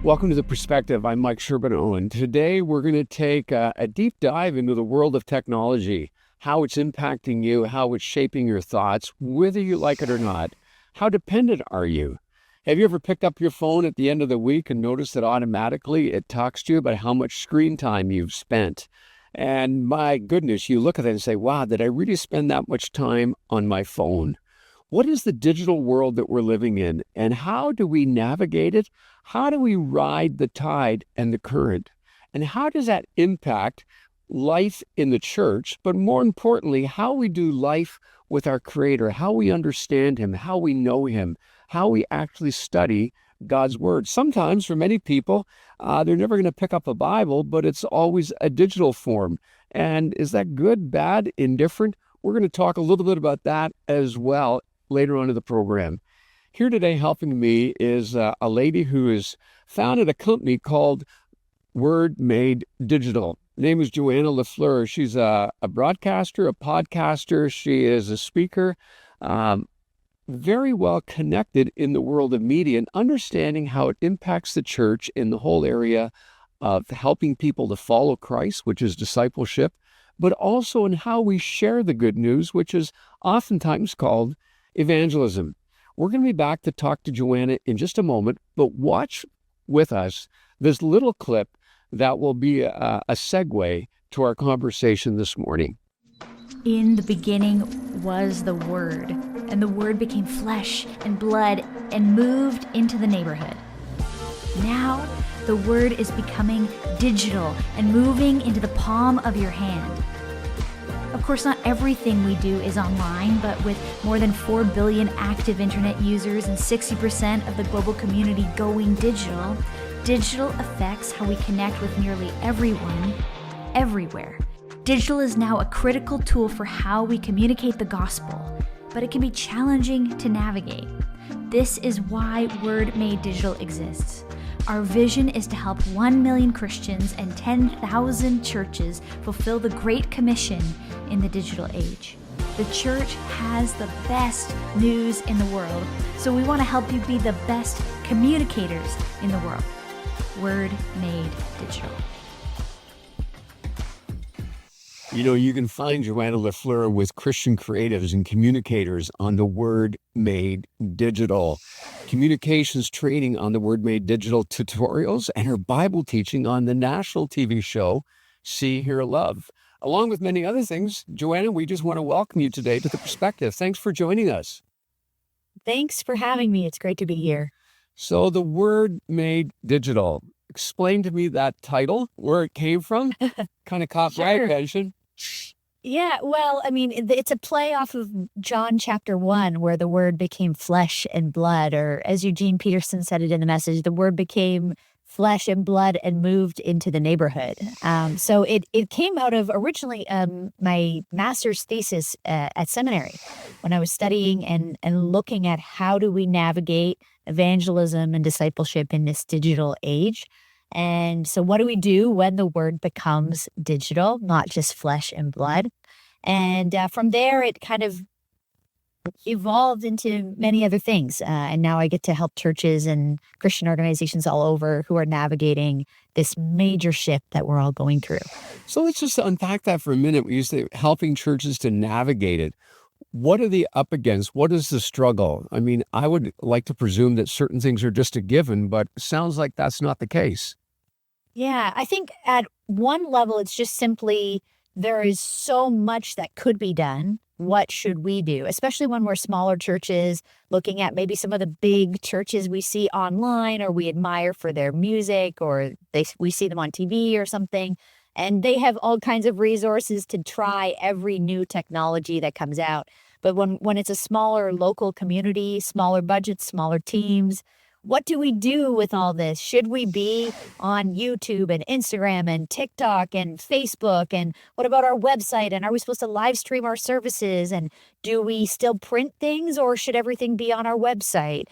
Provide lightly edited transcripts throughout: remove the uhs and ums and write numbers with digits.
Welcome to The Perspective. I'm Mike Sherbino, and today we're going to take a deep dive into the world of technology, how it's impacting you, how it's shaping your thoughts, whether you like it or not. How dependent are you? Have you ever picked up your phone at the end of the week and noticed that automatically it talks to you about how much screen time you've spent? And my goodness, you look at it and say, wow, did I really spend that much time on my phone? What is the digital world that we're living in, and how do we navigate it? How do we ride the tide and the current? And how does that impact life in the church, but more importantly, how we do life with our Creator, how we understand Him, how we know Him, how we actually study God's Word? Sometimes for many people, they're never going to pick up a Bible, but it's always a digital form. And is that good, bad, indifferent? We're going to talk a little bit about that as well later on in the program. Here today helping me is a lady who has founded a company called Word Made Digital. Her name is Joanna la Fleur. She's a broadcaster, a podcaster. She is a speaker, very well connected in the world of media and understanding how it impacts the church in the whole area of helping people to follow Christ, which is discipleship, but also in how we share the good news, which is oftentimes called evangelism. We're going to be back to talk to Joanna in just a moment, but watch with us this little clip that will be a segue to our conversation this morning. In the beginning was the Word, and the Word became flesh and blood and moved into the neighborhood. Now, the Word is becoming digital and moving into the palm of your hand. Of course, not everything we do is online, but with more than 4 billion active internet users and 60% of the global community going digital, digital affects how we connect with nearly everyone, everywhere. Digital is now a critical tool for how we communicate the gospel, but it can be challenging to navigate. This is why Word Made Digital exists. Our vision is to help 1 million Christians and 10,000 churches fulfill the Great Commission in the digital age. The church has the best news in the world, so we want to help you be the best communicators in the world. Word Made Digital. You know, you can find Joanna la Fleur with Christian creatives and communicators on the Word Made Digital. Communications training on the Word Made Digital tutorials and her Bible teaching on the national TV show, See, Hear, Love. Along with many other things, Joanna, we just want to welcome you today to The Perspective. Thanks for joining us. Thanks for having me. It's great to be here. So the Word Made Digital, explain to me that title, where it came from. Kind of caught my attention. Yeah, well, I mean, it's a play off of John chapter 1, where the Word became flesh and blood, or as Eugene Peterson said it in the message, the Word became flesh and blood and moved into the neighborhood. So it came out of originally my master's thesis at seminary when I was studying and looking at how do we navigate evangelism and discipleship in this digital age. And so what do we do when the Word becomes digital, not just flesh and blood? And from there, it kind of evolved into many other things. And now I get to help churches and Christian organizations all over who are navigating this major shift that we're all going through. So let's just unpack that for a minute. We used to helping churches to navigate it. What are they up against? What is the struggle? I mean, I would like to presume that certain things are just a given, but it sounds like that's not the case. Yeah, I think at one level, it's just simply there is so much that could be done. What should we do? Especially when we're smaller churches, looking at maybe some of the big churches we see online or we admire for their music or we see them on TV or something. And they have all kinds of resources to try every new technology that comes out. But when it's a smaller local community, smaller budgets, smaller teams, what do we do with all this? Should we be on YouTube and Instagram and TikTok and Facebook? And what about our website? And are we supposed to live stream our services? And do we still print things or should everything be on our website?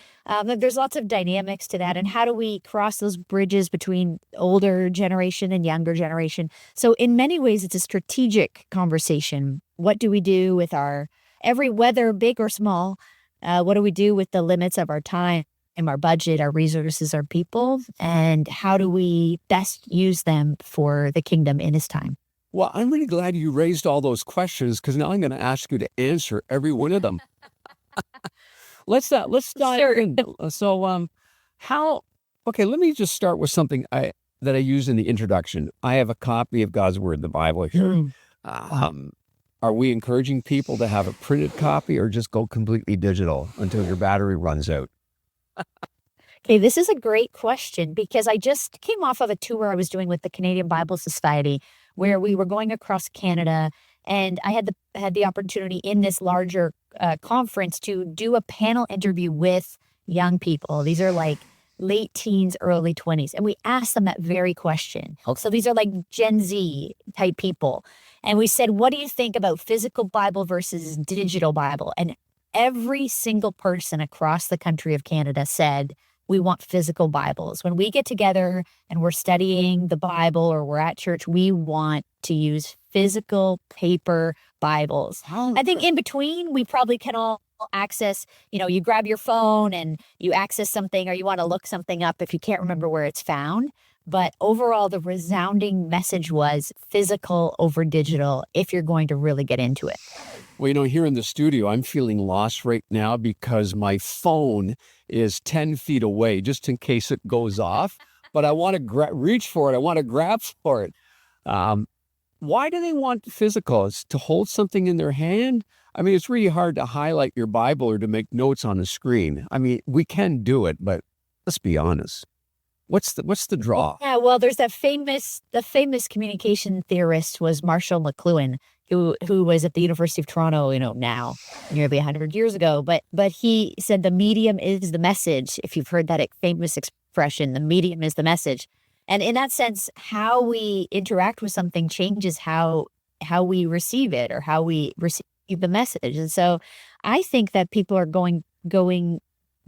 There's lots of dynamics to that. And how do we cross those bridges between older generation and younger generation? So in many ways, it's a strategic conversation. What do we do with whether big or small, what do we do with the limits of our time? our budget, our resources, our people, and how do we best use them for the kingdom in his time? Well, I'm really glad you raised all those questions because now I'm going to ask you to answer every one of them. Let's dive Sure. in. How? Okay, let me just start with something that I use in the introduction. I have a copy of God's Word, the Bible here. Are we encouraging people to have a printed copy or just go completely digital until your battery runs out? Okay, this is a great question because I just came off of a tour I was doing with the Canadian Bible Society where we were going across Canada, and I had the opportunity in this larger conference to do a panel interview with young people. These are like late teens, early 20s, and we asked them that very question. So these are like Gen Z type people, and we said, "What do you think about physical Bible versus digital Bible?" And every single person across the country of Canada said, we want physical Bibles. When we get together and we're studying the Bible or we're at church, we want to use physical paper Bibles. I think in between, we probably can all access, you grab your phone and you access something or you want to look something up if you can't remember where it's found. But overall, the resounding message was physical over digital if you're going to really get into it. Well, here in the studio, I'm feeling lost right now because my phone is 10 feet away just in case it goes off. But I want to reach for it. I want to grab for it. Why do they want physical? It's to hold something in their hand? I mean, it's really hard to highlight your Bible or to make notes on a screen. I mean, we can do it, but let's be honest. What's the draw? Yeah, well, there's the famous communication theorist was Marshall McLuhan, who was at the University of Toronto, now nearly 100 years ago. But he said the medium is the message. If you've heard that famous expression, the medium is the message. And in that sense, how we interact with something changes how we receive it or how we receive the message. And so I think that people are going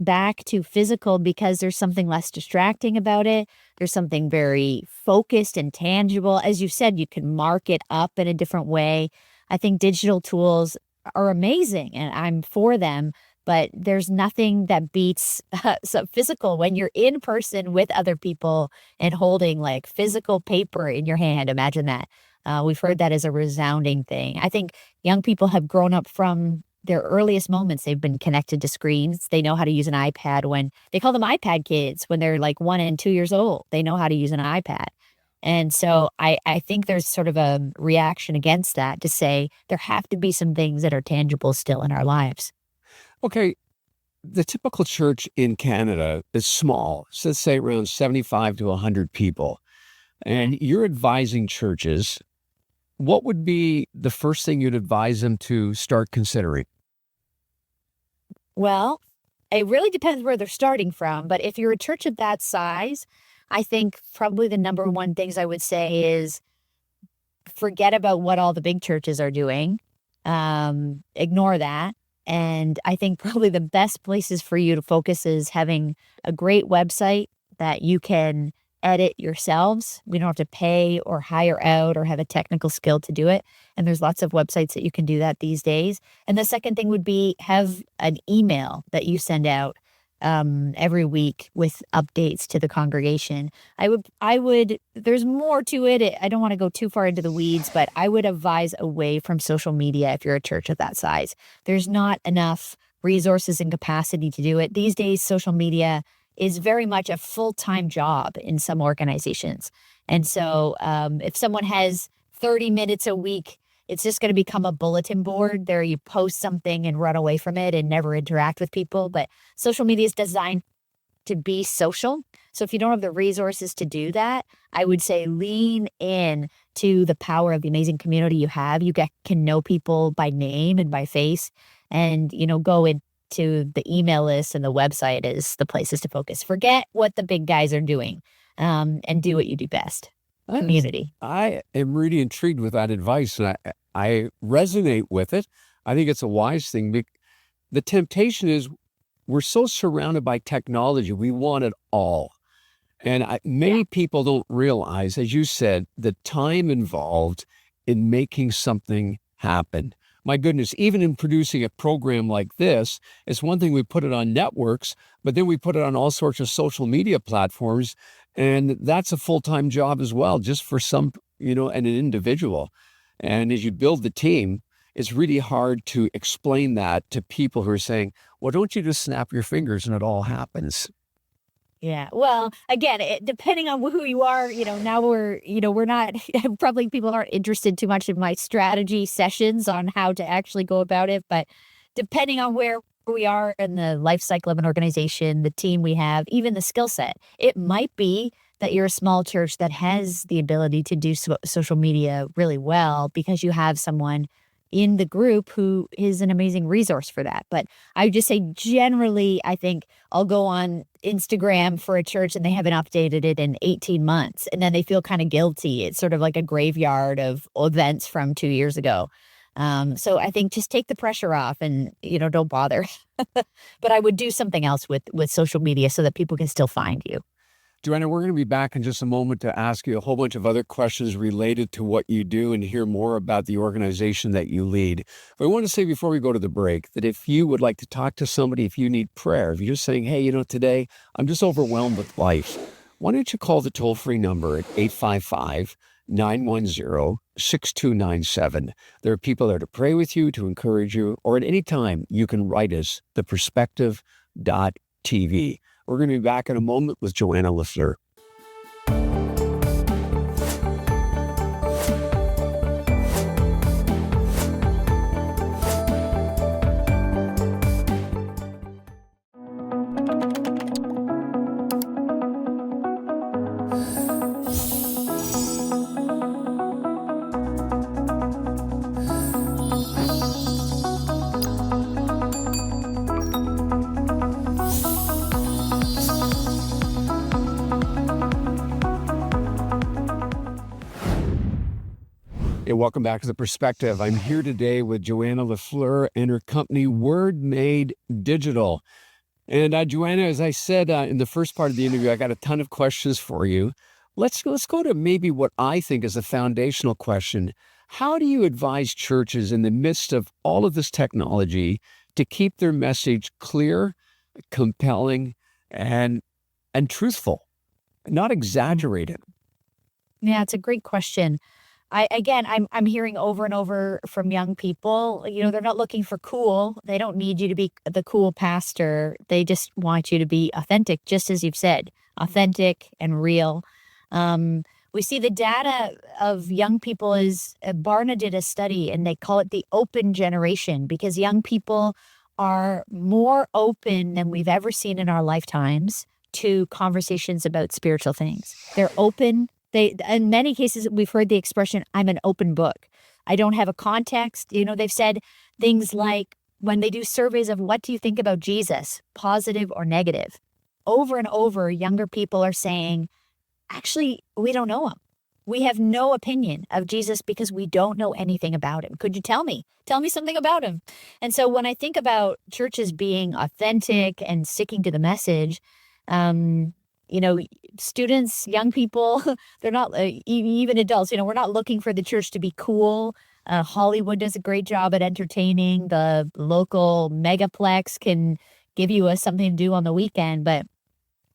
back to physical because there's something less distracting about it. There's something very focused and tangible. As you said, you can mark it up in a different way. I think digital tools are amazing and I'm for them, but there's nothing that beats some physical when you're in person with other people and holding like physical paper in your hand. Imagine that. We've heard that as a resounding thing. I think young people have grown up from their earliest moments. They've been connected to screens. They know how to use an iPad when they call them iPad kids when they're like 1 and 2 years old. They know how to use an iPad. And so I think there's sort of a reaction against that to say there have to be some things that are tangible still in our lives. Okay, the typical church in Canada is small, so let's say around 75 to 100 people. And you're advising churches. What would be the first thing you'd advise them to start considering? Well, it really depends where they're starting from. But if you're a church of that size, I think probably the number one things I would say is forget about what all the big churches are doing. Ignore that. And I think probably the best places for you to focus is having a great website that you can edit yourselves. We don't have to pay or hire out or have a technical skill to do it. And there's lots of websites that you can do that these days. And the second thing would be have an email that you send out every week with updates to the congregation. I would, there's more to it. I don't want to go too far into the weeds, but I would advise away from social media if you're a church of that size. There's not enough resources and capacity to do it. These days, social media is very much a full-time job in some organizations. And so if someone has 30 minutes a week, it's just going to become a bulletin board. There you post something and run away from it and never interact with people. But social media is designed to be social. So if you don't have the resources to do that, I would say lean in to the power of the amazing community you have. You can know people by name and by face and, go into the email list, and the website is the places to focus. Forget what the big guys are doing and do what you do best. Community. I am really intrigued with that advice, and I resonate with it. I think it's a wise thing. The temptation is we're so surrounded by technology. We want it all. And many people don't realize, as you said, the time involved in making something happen. my goodness, even in producing a program like this, it's one thing we put it on networks, but then we put it on all sorts of social media platforms. And that's a full-time job as well, just for some, and an individual. And as you build the team, it's really hard to explain that to people who are saying, well, don't you just snap your fingers and it all happens? Yeah. Well, again, depending on who you are, now we're not, probably people aren't interested too much in my strategy sessions on how to actually go about it. But depending on where we are in the life cycle of an organization, the team we have, even the skill set, it might be that you're a small church that has the ability to do social media really well because you have someone in the group who is an amazing resource for that. But I would just say generally, I think I'll go on Instagram for a church and they haven't updated it in 18 months. And then they feel kind of guilty. It's sort of like a graveyard of events from 2 years ago. So I think just take the pressure off and, don't bother. But I would do something else with social media so that people can still find you. Joanna, we're going to be back in just a moment to ask you a whole bunch of other questions related to what you do and hear more about the organization that you lead. But I want to say before we go to the break that if you would like to talk to somebody, if you need prayer, if you're just saying, hey, today I'm just overwhelmed with life, why don't you call the toll-free number at 855-910-6297. There are people there to pray with you, to encourage you, or at any time you can write us, theperspective.tv. We're going to be back in a moment with Joanna la Fleur. Hey, welcome back to The Perspective. I'm here today with Joanna la Fleur and her company, Word Made Digital. And Joanna, as I said in the first part of the interview, I got a ton of questions for you. Let's go to maybe what I think is a foundational question. How do you advise churches in the midst of all of this technology to keep their message clear, compelling, and truthful, not exaggerated? Yeah, it's a great question. I'm hearing over and over from young people, they're not looking for cool. They don't need you to be the cool pastor. They just want you to be authentic, just as you've said, authentic and real. We see the data of young people is Barna did a study and they call it the open generation because young people are more open than we've ever seen in our lifetimes to conversations about spiritual things. They're open. In many cases, we've heard the expression, I'm an open book. I don't have a context. They've said things like when they do surveys of what do you think about Jesus, positive or negative, over and over, younger people are saying, actually, we don't know him. We have no opinion of Jesus because we don't know anything about him. Could you tell me? Tell me something about him. And so when I think about churches being authentic and sticking to the message, students, young people, they're not, even adults, we're not looking for the church to be cool. Hollywood does a great job at entertaining. The local megaplex can give you something to do on the weekend, but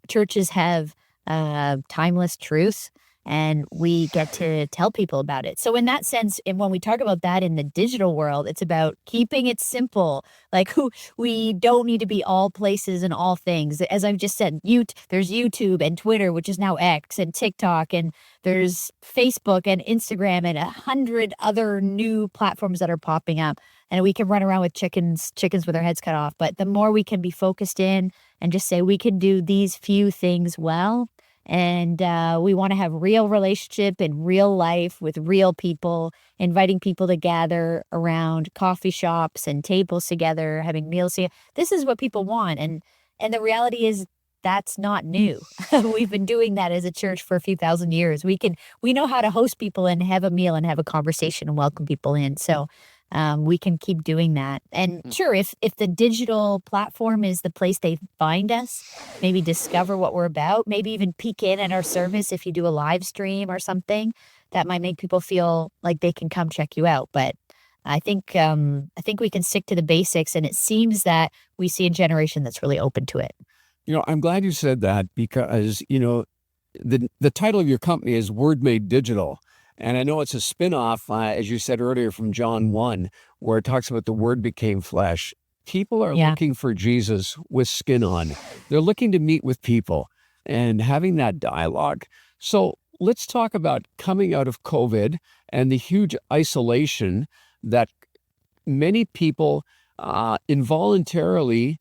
churches have timeless truth and we get to tell people about it. So in that sense, and when we talk about that in the digital world, it's about keeping it simple. Like we don't need to be all places and all things. As I've just said, there's YouTube and Twitter, which is now X, and TikTok, and there's Facebook and Instagram and 100 other new platforms that are popping up. And we can run around with chickens with their heads cut off. But the more we can be focused in and just say we can do these few things well, and we want to have real relationship in real life with real people, inviting people to gather around coffee shops and tables together, having meals together. This is what people want. And the reality is that's not new. We've been doing that as a church for a few thousand years. We know how to host people and have a meal and have a conversation and welcome people in. So we can keep doing that. And sure, if the digital platform is the place they find us, maybe discover what we're about, maybe even peek in at our service if you do a live stream or something, that might make people feel like they can come check you out. But I think we can stick to the basics, and it seems that we see a generation that's really open to it. I'm glad you said that because, the title of your company is Word Made Digital. And I know it's a spin-off, as you said earlier, from John 1, where it talks about the Word became flesh. People are Yeah. looking for Jesus with skin on. They're looking to meet with people and having that dialogue. So let's talk about coming out of COVID and the huge isolation that many people involuntarily,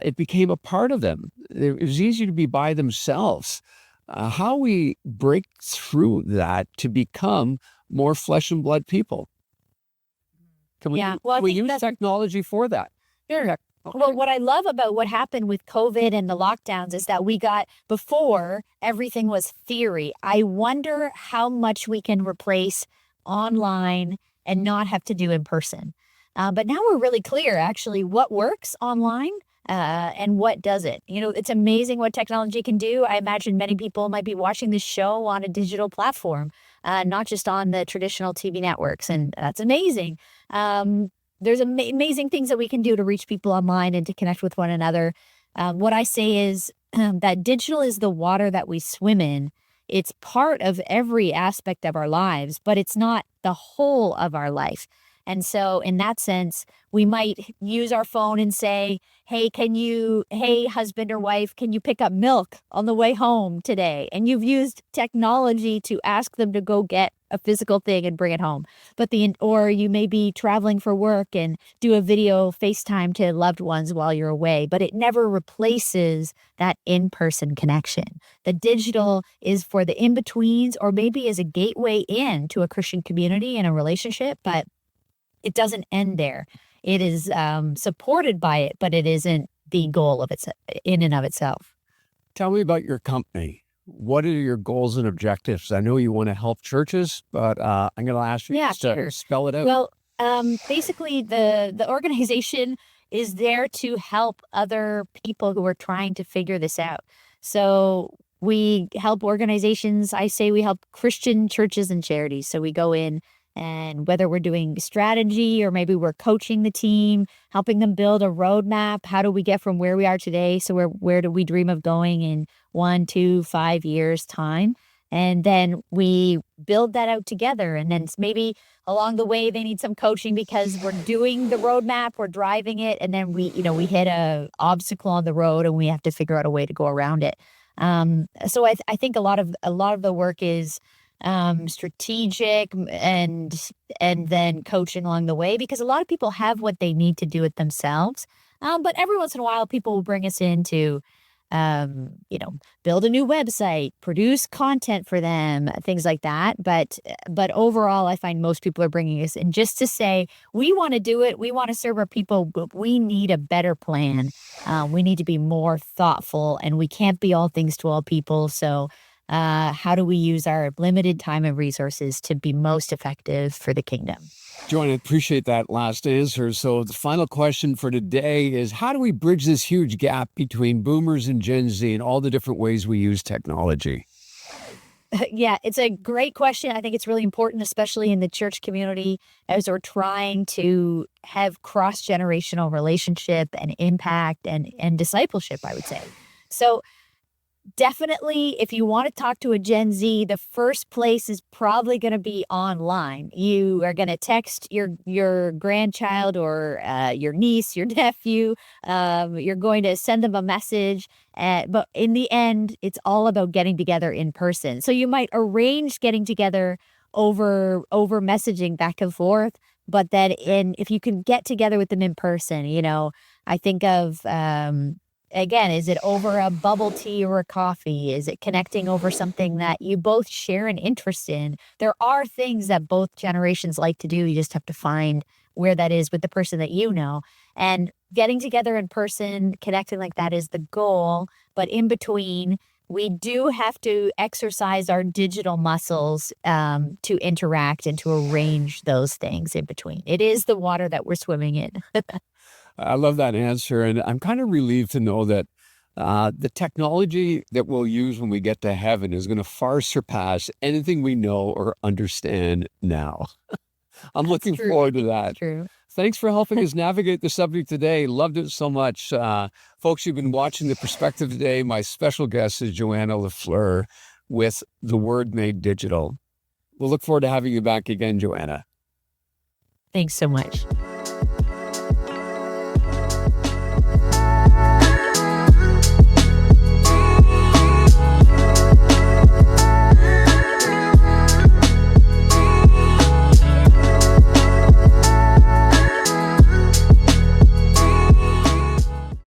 it became a part of them. It was easy to be by themselves. How we break through that to become more flesh and blood people. Can we, Yeah. Well, I can we think use that's technology for that? sure. Okay. Well, what I love about what happened with COVID and the lockdowns is that we got before everything was theory. I wonder how much we can replace online and not have to do in person. But now we're really clear actually what works online and what doesn't. It's amazing what technology can do. I imagine many people might be watching this show on a digital platform, not just on the traditional TV networks. And that's amazing. There's amazing things that we can do to reach people online and to connect with one another. What I say is that digital is the water that we swim in. It's part of every aspect of our lives, but it's not the whole of our life. And so, in that sense, we might use our phone and say, hey, husband or wife, can you pick up milk on the way home today? And you've used technology to ask them to go get a physical thing and bring it home. Or you may be traveling for work and do a video FaceTime to loved ones while you're away, but it never replaces that in-person connection. The digital is for the in-betweens or maybe as a gateway in to a Christian community and a relationship, but it doesn't end there. It is supported by it, but it isn't the goal of its in and of itself. Tell me about your company. What are your goals and objectives? I know you want to help churches, but I'm going to ask you Yeah, just to sure. spell it out. Well, basically, the organization is there to help other people who are trying to figure this out. So we help organizations. I say we help Christian churches and charities. So we go in and whether we're doing strategy or maybe we're coaching the team, helping them build a roadmap. How do we get from where we are today? So where do we dream of going in 1, 2, 5 years time? And then we build that out together. And then maybe along the way, they need some coaching because we're doing the roadmap, we're driving it. And then we hit a obstacle on the road and we have to figure out a way to go around it. So I think a lot of the work is strategic and then coaching along the way because a lot of people have what they need to do it themselves. But every once in a while, people will bring us in to build a new website, produce content for them, things like that. But overall, I find most people are bringing us in just to say, we want to do it. We want to serve our people, but we need a better plan. We need to be more thoughtful and we can't be all things to all people. So how do we use our limited time and resources to be most effective for the kingdom? Joanna, I appreciate that last answer. So the final question for today is, how do we bridge this huge gap between boomers and Gen Z and all the different ways we use technology? Yeah, it's a great question. I think it's really important, especially in the church community, as we're trying to have cross-generational relationship and impact and discipleship, I would say. So definitely, if you want to talk to a Gen Z, the first place is probably going to be online. You are going to text your grandchild or your niece, your nephew. You're going to send them a message. But in the end, it's all about getting together in person. So you might arrange getting together over messaging back and forth. But then if you can get together with them in person, I think of again, is it over a bubble tea or a coffee? Is it connecting over something that you both share an interest in? There are things that both generations like to do. You just have to find where that is with the person that you know. And getting together in person, connecting like that is the goal. But in between, we do have to exercise our digital muscles to interact and to arrange those things in between. It is the water that we're swimming in. I love that answer. And I'm kind of relieved to know that the technology that we'll use when we get to heaven is going to far surpass anything we know or understand now. I'm looking true. forward to that. True. Thanks for helping us navigate the subject today. Loved it so much. Folks, you've been watching The Perspective today. My special guest is Joanna la Fleur with The Word Made Digital. We'll look forward to having you back again, Joanna. Thanks so much.